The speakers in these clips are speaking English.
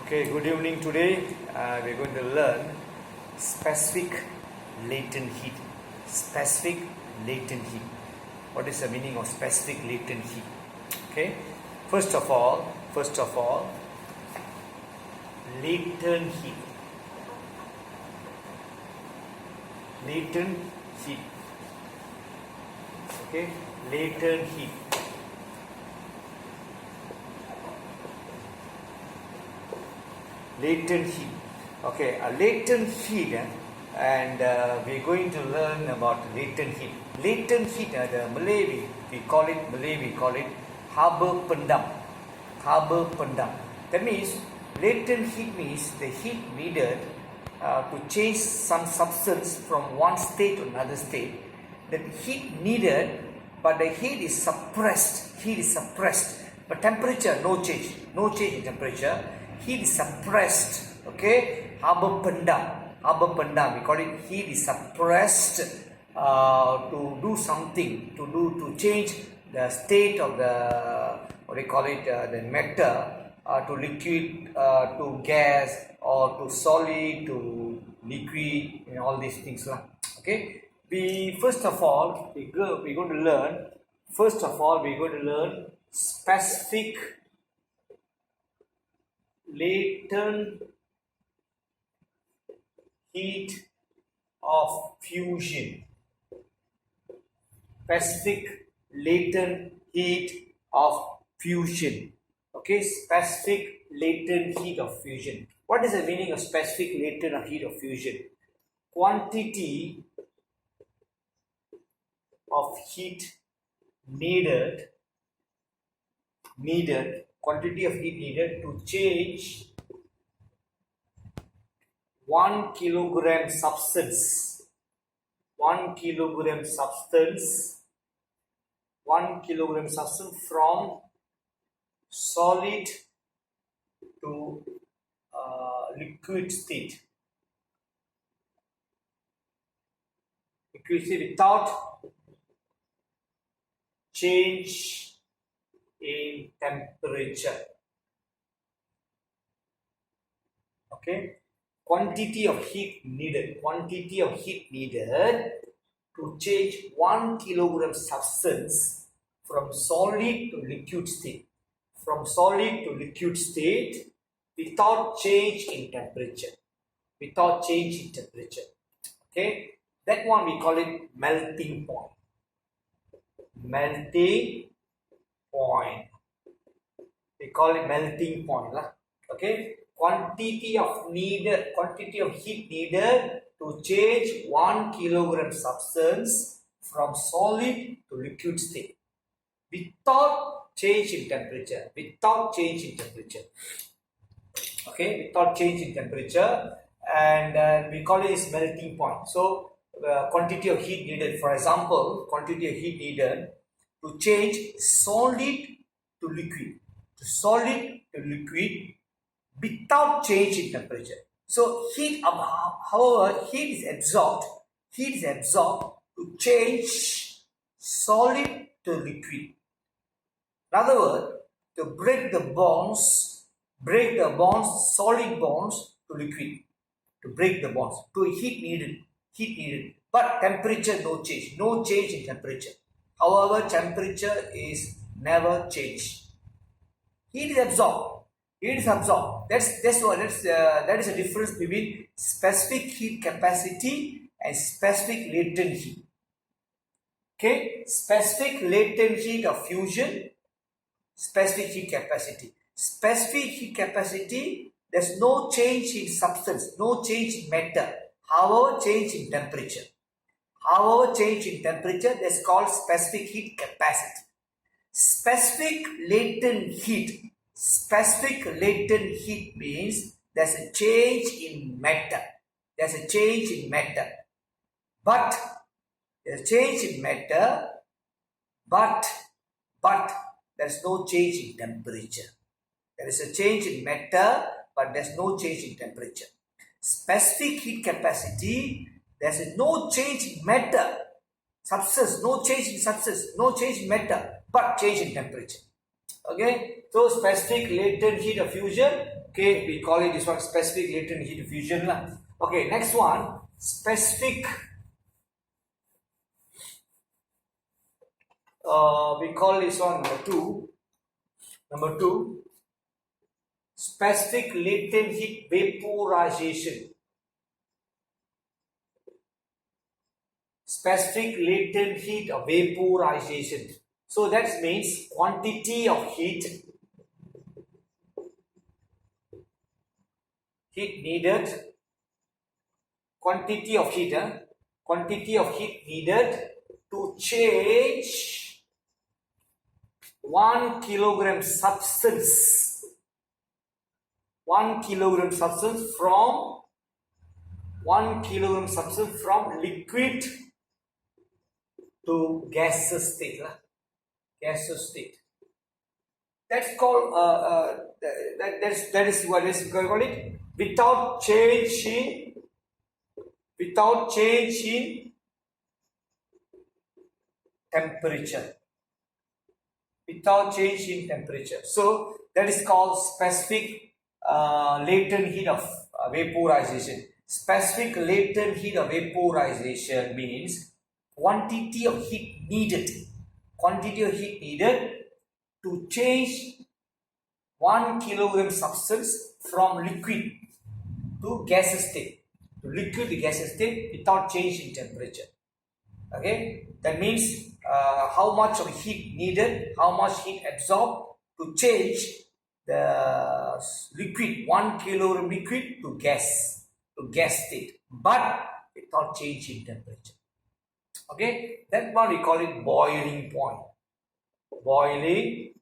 Okay, good evening. Today we're going to learn specific latent heat. Specific latent heat. What is the meaning of specific latent heat? Okay, first of all, latent heat. Latent heat. Okay, latent heat. Latent heat. Okay, a latent heat, and we're going to learn about latent heat. Latent heat, the Malay we call it harbor pendam. Harbor pendam. That means latent heat means the heat needed to change some substance from one state to another state. The heat needed, but the heat is suppressed. But temperature, no change in temperature. Heat is suppressed. Okay, harbor pendam. We call it heat is suppressed to do something, to change the state of the the matter to liquid, to gas, or to solid, to liquid, and all these things. Okay, we're going to learn. First of all, we're going to learn specific latent heat of fusion. Specific latent heat of fusion. Okay, specific latent heat of fusion. What is the meaning of specific latent heat of fusion? Quantity of heat needed to change 1 kilogram substance from solid to liquid state without change in temperature. Okay, quantity of heat needed to change 1 kilogram substance from solid to liquid state without change in temperature. Okay, that one we call it melting point. We call it melting point. Okay, quantity of heat needed to change 1 kilogram substance from solid to liquid state without change in temperature. Okay, without change in temperature, and we call it melting point. So quantity of heat needed, for example, quantity of heat needed to change solid to liquid without change in temperature. So however, heat is absorbed to change solid to liquid. In other words, to break the bonds, solid bonds to liquid, to break the bonds, to heat needed, but temperature no change in temperature. However, temperature is never changed. Heat is absorbed. That is the difference between specific heat capacity and specific latent heat. Okay, specific latent heat of fusion, specific heat capacity. Specific heat capacity, there's no change in substance, no change in matter. However, change in temperature. That's called specific heat capacity. Specific latent heat means there's a change in matter. But there's change in matter, but there's no change in temperature. There is a change in matter, but there's no change in temperature. Specific heat capacity, there's no change in matter, no change in matter, but change in temperature. Okay, so specific latent heat of fusion, Okay, we call it this one specific latent heat diffusion lah. Okay, next one, specific. We call this one number two. Number two, specific latent heat vaporization. Specific latent heat of vaporization. So that means quantity of heat needed, quantity of heat needed to change 1 kilogram substance, 1 kilogram substance from 1 kilogram substance from liquid to gaseous state, gaseous state. That's called that is what is called it, without change in temperature. Without change in temperature. So that is called specific latent heat of vaporization. Specific latent heat of vaporization means quantity of heat needed. Quantity of heat needed to change 1 kilogram substance from liquid to gaseous state. To liquid to gaseous state without change in temperature. Okay, that means how much of heat needed, how much heat absorbed to change the liquid, 1 kilogram liquid to gas state, but without change in temperature. Okay, that one we call it boiling point. Boiling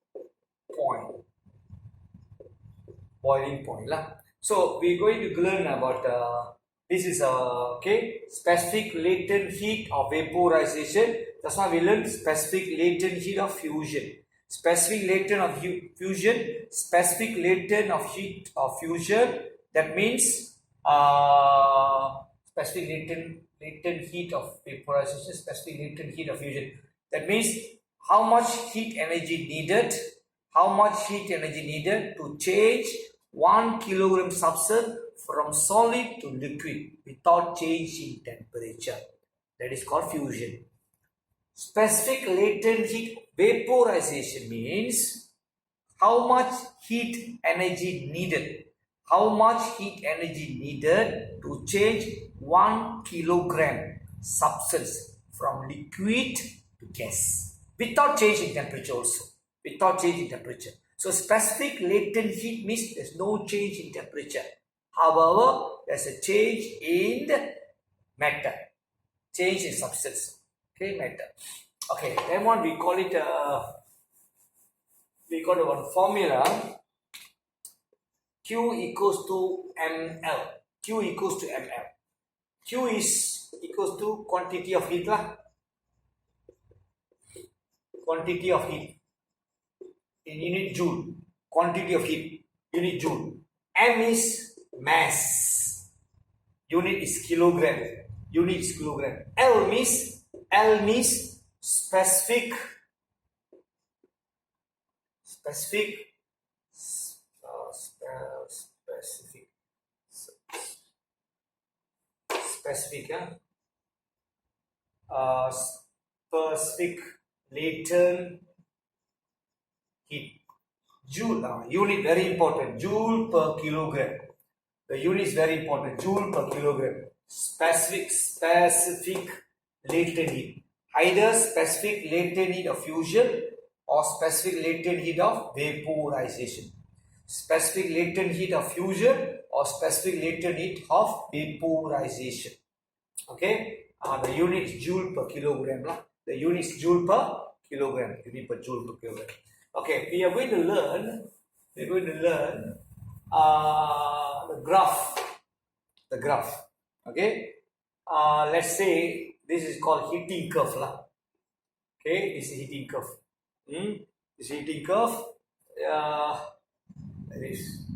point lah. So we're going to learn about this is okay, specific latent heat of vaporization. That's why we learned specific latent heat of fusion. Specific latent of fusion. Specific latent of heat of fusion. That means specific latent heat of vaporization. Specific latent heat of fusion. That means how much heat energy needed. How much heat energy needed to change 1 kilogram substance from solid to liquid without change in temperature. That is called fusion. Specific latent heat vaporization means how much heat energy needed. How much heat energy needed to change 1 kilogram substance from liquid to gas without change in temperature also. Without change in temperature. So specific latent heat means there's no change in temperature. However, there's a change in the matter, change in substance. Okay, matter. Okay, then one we call it one formula. Q equals to ml. Q equals to ml. Q is equals to quantity of heat lah. Quantity of heat in unit joule. Quantity of heat, unit joule. M is mass. Unit is kilogram. Unit is kilogram. L means specific specific latent heat. Joule, unit very important. Joule per kilogram. The unit is very important. Joule per kilogram. Specific latent heat. Either specific latent heat of fusion or specific latent heat of vaporization. Specific latent heat of fusion or specific latent heat of vaporization. Okay, the unit is joule per kilogram lah. The unit is joule per kilogram. Unit per joule per kilogram. Okay, we are going to learn. We're going to learn the graph. The graph. Okay. Let's say this is called heating curve lah. Okay, this is heating curve. This heating curve. Like this.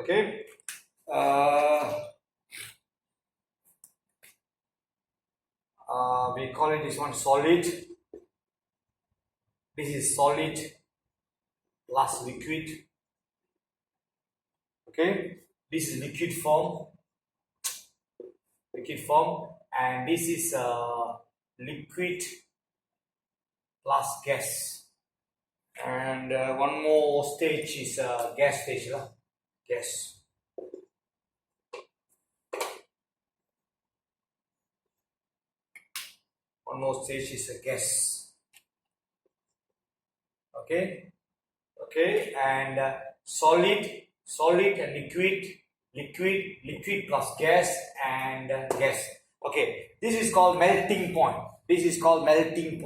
Okay. We call it this one solid. This is solid plus liquid. Okay. This is liquid form. And this is liquid plus gas. And one more stage is gas stage lah. Gas. One more stage is a gas. Okay. And solid and liquid plus gas and gas. Okay, this is called melting point. This one we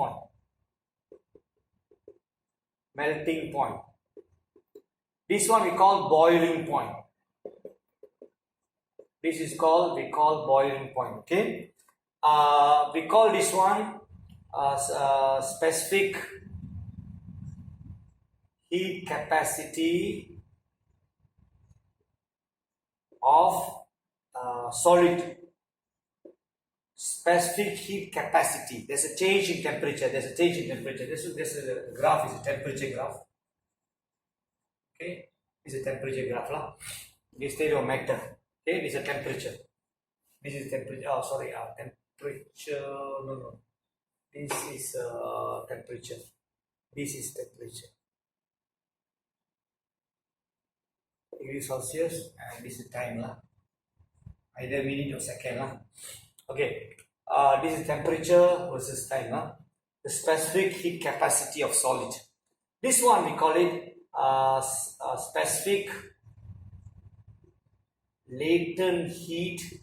call boiling point. We call boiling point. Okay. We call this one specific heat capacity of solid. Specific heat capacity. There's a change in temperature. This graph is a temperature graph. Okay, this is a temperature graph lah. This stereometer. Okay, this is a temperature. This is temperature. Oh, sorry. Temperature. No. This is temperature. This is temperature. Degrees Celsius, and this is time lah. Either minute or second lah. Okay, this is temperature versus time. The specific heat capacity of solid. This one we call it specific latent heat.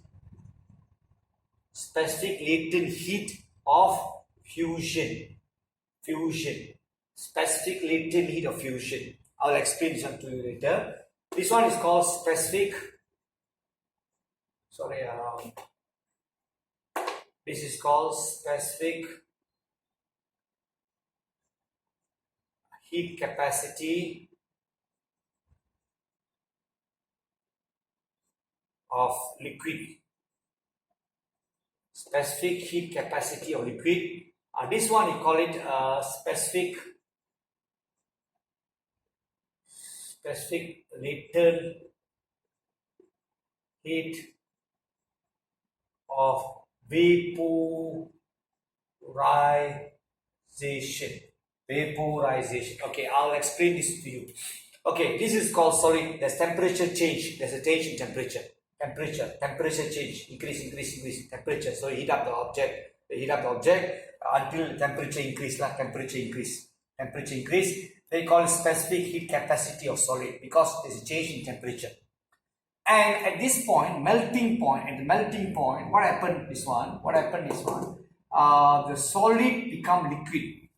Specific latent heat of fusion. Specific latent heat of fusion. I'll explain this one to you later. This one is called specific. This is called specific heat capacity of liquid. Specific heat capacity of liquid. This one we call it specific latent heat of vaporization. Okay, I'll explain this to you. Okay, this is called solid. There's temperature change. There's a change in temperature. Temperature change. Increase temperature. So heat up the object. Until the temperature increase. Temperature increase. They call it specific heat capacity of solid because there's a change in temperature. And at this point, melting point, what happened is the solid become liquid.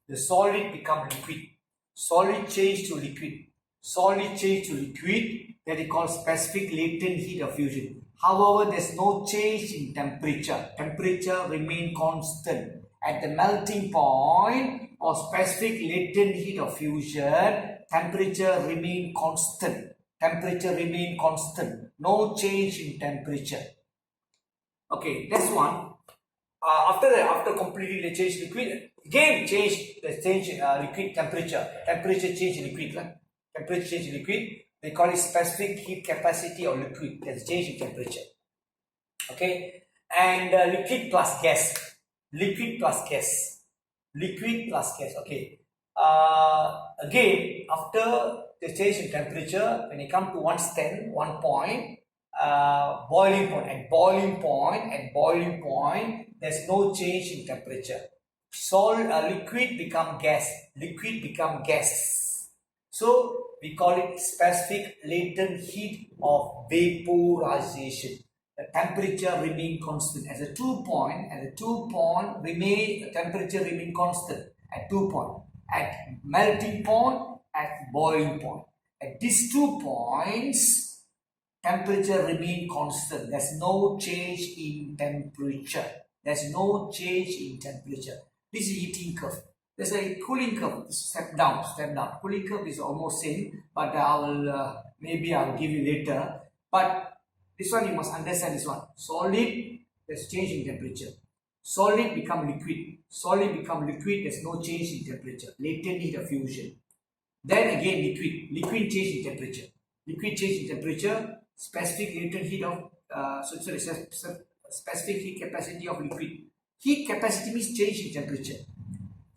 Solid change to liquid. That is called specific latent heat of fusion. However, there's no change in temperature. Temperature remain constant. At the melting point or specific latent heat of fusion, temperature remain constant. No change in temperature. Okay, that's one. After completely the change liquid, again change liquid temperature. Temperature change liquid. They call it specific heat capacity of liquid. That's change in temperature. Okay, and liquid plus gas. Okay. Again, after the change in temperature, when you come to one point, boiling point, there's no change in temperature. Liquid become gas. So we call it specific latent heat of vaporization. The temperature remain constant. At the two point, the temperature remain constant at 2 point. At melting point, at boiling point. At these 2 points, temperature remain constant. There's no change in temperature. This is heating curve. There's a cooling curve. Step down. Cooling curve is almost same, but maybe I'll give you later. But this one you must understand this one. Solid, there's change in temperature. Solid become liquid. Solid become liquid, there's no change in temperature. Latent heat of fusion. Then again liquid. Liquid change in temperature. Liquid change in temperature. Specific latent heat of specific heat capacity of liquid. Heat capacity means change in temperature.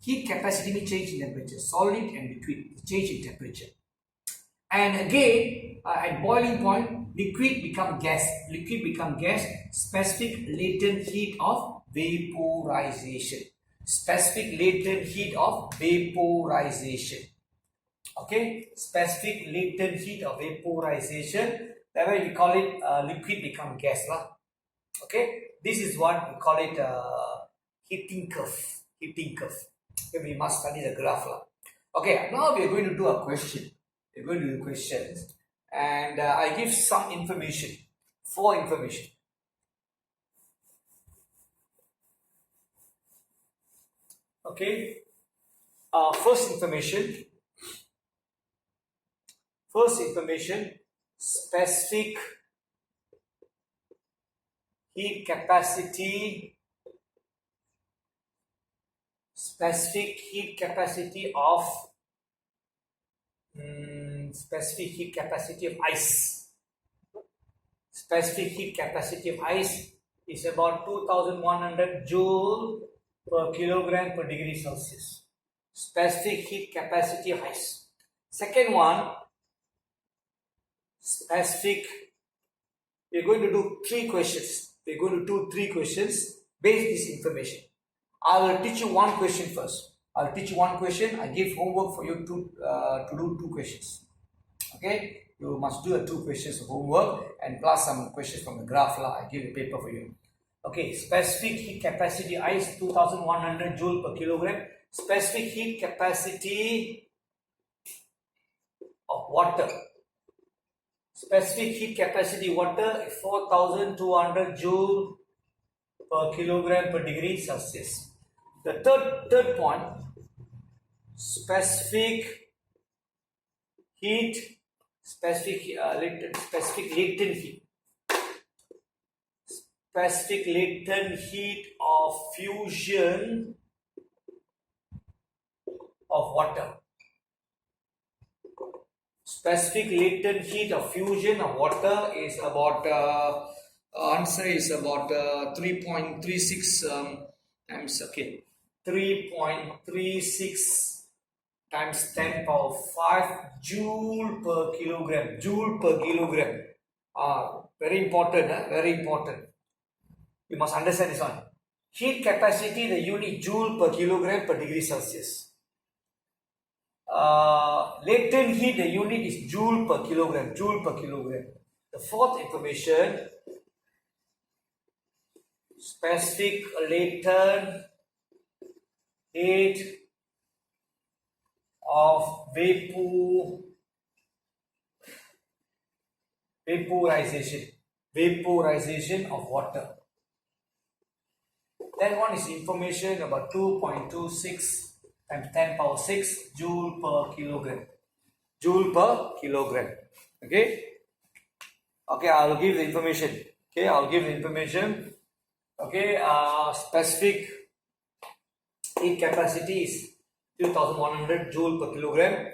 Heat capacity means change in temperature. Solid and liquid change in temperature. And again, at boiling point, liquid become gas. Liquid become gas. Specific latent heat of vaporization. Specific latent heat of vaporization. Okay, specific latent heat of vaporization. That way we call it liquid become gas lah. Okay, this is what we call it heating curve. Heating curve. Okay, we must study the graph lah. Okay, now we are going to do a question. We're going to do questions, and I give some information. 4 information. Okay, first information. Specific heat capacity. Specific heat capacity of specific heat capacity of ice. Specific heat capacity of ice is about 2100 joule per kilogram per degree Celsius. Specific heat capacity of ice. Second one, specific. We're going to do 3 questions. We're going to do 3 questions based this information. I will teach you 1 question first. I'll teach you 1 question. I give homework for you to do 2 questions. Okay, you must do 2 questions of homework and plus some questions from the graph lah. I give the paper for you. Okay, specific heat capacity ice 2100 joule per kilogram. Specific heat capacity of water. Specific heat capacity water is 4200 joule per kilogram per degree Celsius. The third point, specific heat, specific latent heat. Specific latent heat of fusion of water. Specific latent heat of fusion of water is about answer is about 3.36 times 3.36 times 10 power 5 joule per kilogram. Joule per kilogram. Very important. Very important. You must understand this one. Heat capacity, the unit joule per kilogram per degree Celsius. Latent heat, the unit is joule per kilogram. Joule per kilogram. The fourth information, specific latent heat of vaporization of water. Then one is information about 2.26 times 10 power 6 joule per kilogram. Joule per kilogram. Okay. Okay, I'll give the information. Okay, I'll give the information. Okay, specific heat capacity is 2100 joule per kilogram.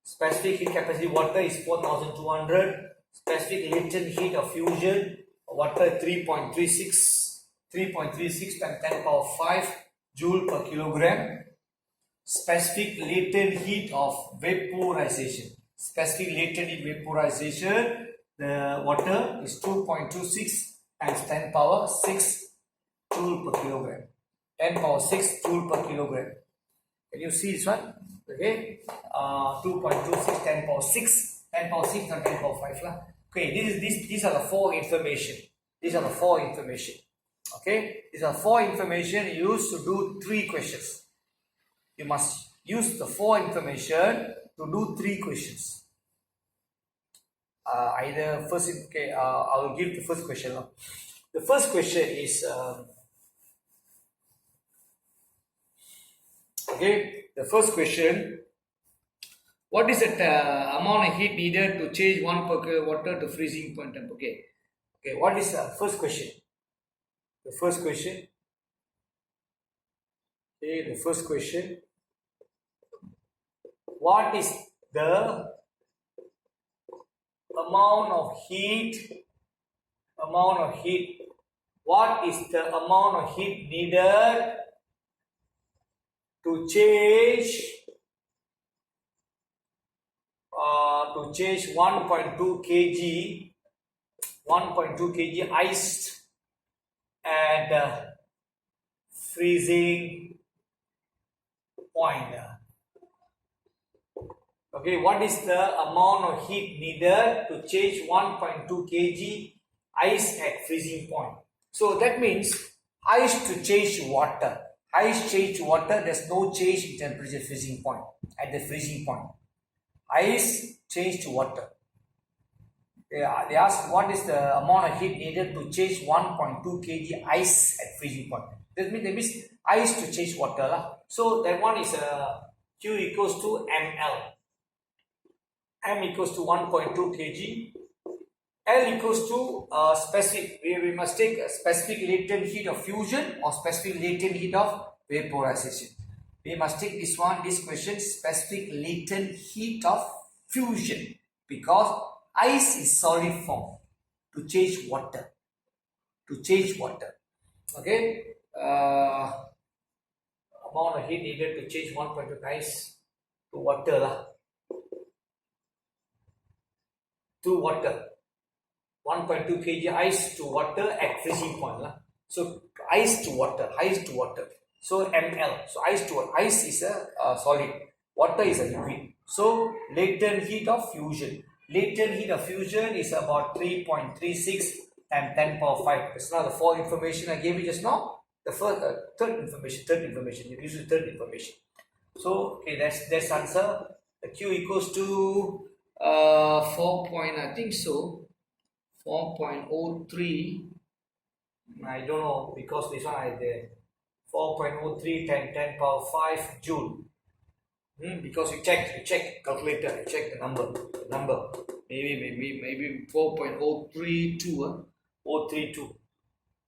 Specific heat capacity water is 4200. Specific latent heat of fusion water 3.36 times 10 power 5 joule per kilogram. Specific latent heat of vaporization. Specific latent heat vaporization, the water is 2.26 times 10 power 6 joule per kilogram. 10 power 6 joule per kilogram. Can you see this one? Okay, 2.26 10 power 6, 10 power 6 and 10 power 5 lah. Okay, these are the 4 information. These are the 4 information. Okay, these are 4 information used to do 3 questions. You must use the 4 information to do 3 questions. Either first, okay, I will give the first question now. The first question is okay. The first question What is the amount of heat needed to change 1 per water to freezing point temp? Okay. Okay, what is the first question? The first question. Okay, the first question. What is the amount of heat? What is the amount of heat needed to change 1.2 kg 1.2 kg ice at freezing point? Okay, what is the amount of heat needed to change 1.2 kg ice at freezing point? So that means ice to change water. Ice change water, there's no change in temperature freezing point at the freezing point. Ice change to water. They ask what is the amount of heat needed to change 1.2 kg ice at freezing point. That means ice to change water lah. So that one is Q equals to ml. M equals to 1.2 kg. L equals to specific. We must take a specific latent heat of fusion or specific latent heat of vaporization. We must take this question, specific latent heat of fusion, because ice is solid form to change water. Okay. Amount of heat needed to change 1.2 ice to water lah. To water. 1.2 kg ice to water at freezing point lah. So ice to water. So ml. So ice is a solid. Water is a liquid. So latent heat of fusion. Latent heat of fusion is about 3.36 times 10 power 5. That's not the 4 information I gave you just now. The first, third information. You use the third information. So okay, that's answer. The Q equals to 4 point, I think so. 4.03. I don't know because this one I did 4.03 times 10 power 5 joule. Because you check calculator, you check the number. Maybe 4.032.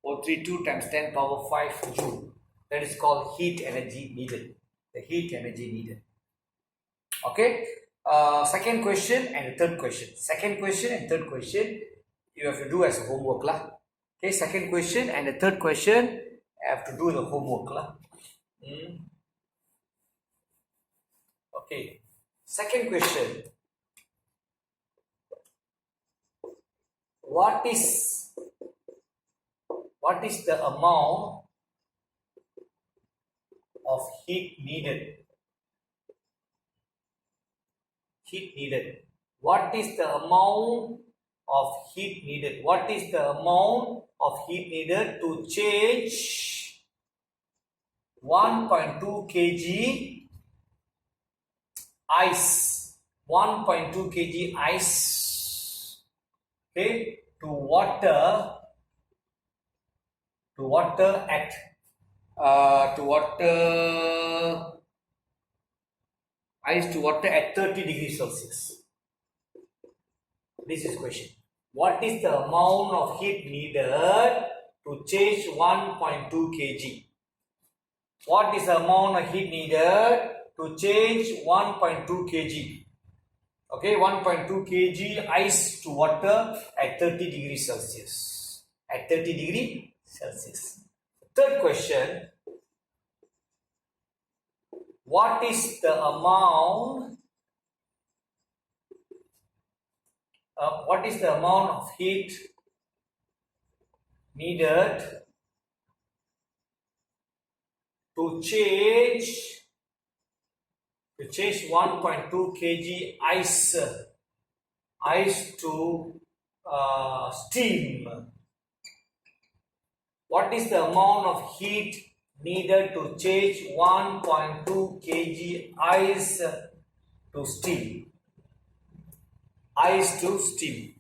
032 times 10 power 5 joule. That is called heat energy needed. The heat energy needed. Okay. Second question and the third question. Second question and third question you have to do as a homework lah. Okay. Second question and the third question have to do the homework lah. Okay. Second question. What is the amount of heat needed? What is the amount of heat needed? What is the amount of heat needed to change 1.2 kg ice? 1.2 kg ice, okay, to water at ice to water at 30 degrees Celsius. This is question. What is the amount of heat needed to change 1.2 kg? What is the amount of heat needed to change 1.2 kg? Okay, 1.2 kg ice to water at 30 degrees Celsius. At 30 degrees Celsius. Third question. What is the amount of heat needed to change 1.2 kg ice to steam? What is the amount of heat needed to change 1.2 kg ice to steam? Ice to steam.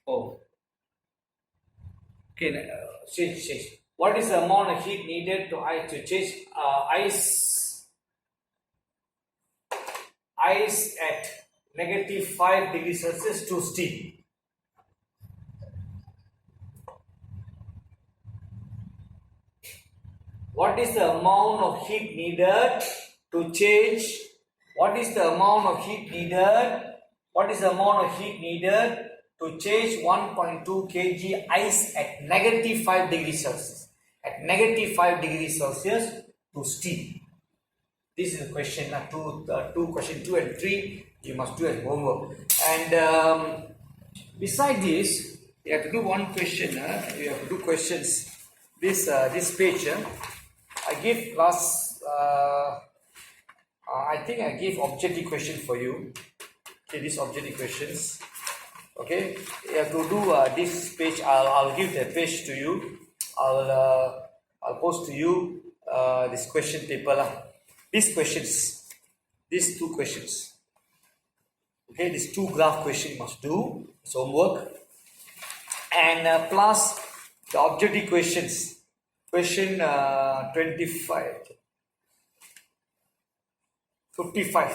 Oh, okay. Change. What is the amount of heat needed to change ice at -5 degrees Celsius to steam? What is the amount of heat needed to change? What is the amount of heat needed? What is the amount of heat needed to change 1.2 kg ice at -5 degrees Celsius? At -5 degrees Celsius to steam. This is the question. Question 2 and 3 you must do as homework. And beside this, you have to do one question. You have to do questions. This page. I give last. I think I give objective question for you. Okay, these objective questions. Okay, you have to do this page. I'll give the page to you. I'll post to you this question paper lah. These questions, these two questions. Okay, these two graph questions you must do. It's homework. And plus the objective questions. Question 55.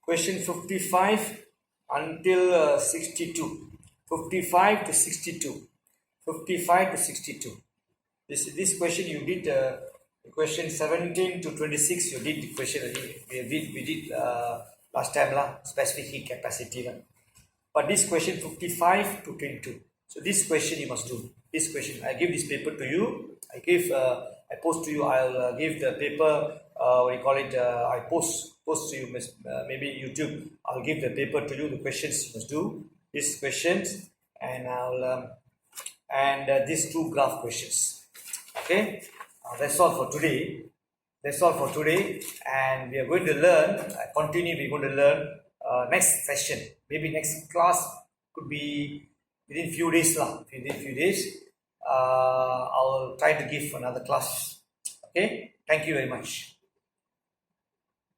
Question 55 until 62. 55 to 62. 55 to 62. This question you did question 17 to 26. You did the question we did last time lah, specific heat capacity lah. But this question 55 to 22. So this question you must do. This question I give this paper to you. I post to you. I'll give the paper. What you call it? I post to you. Maybe YouTube. I'll give the paper to you. The questions you must do. These questions and these two graph questions. Okay. That's all for today. That's all for today. And we are going to learn. Continue. We're going to learn next session. Maybe next class could be within few days lah. Within few days. I'll try to give another class. Okay. Thank you very much.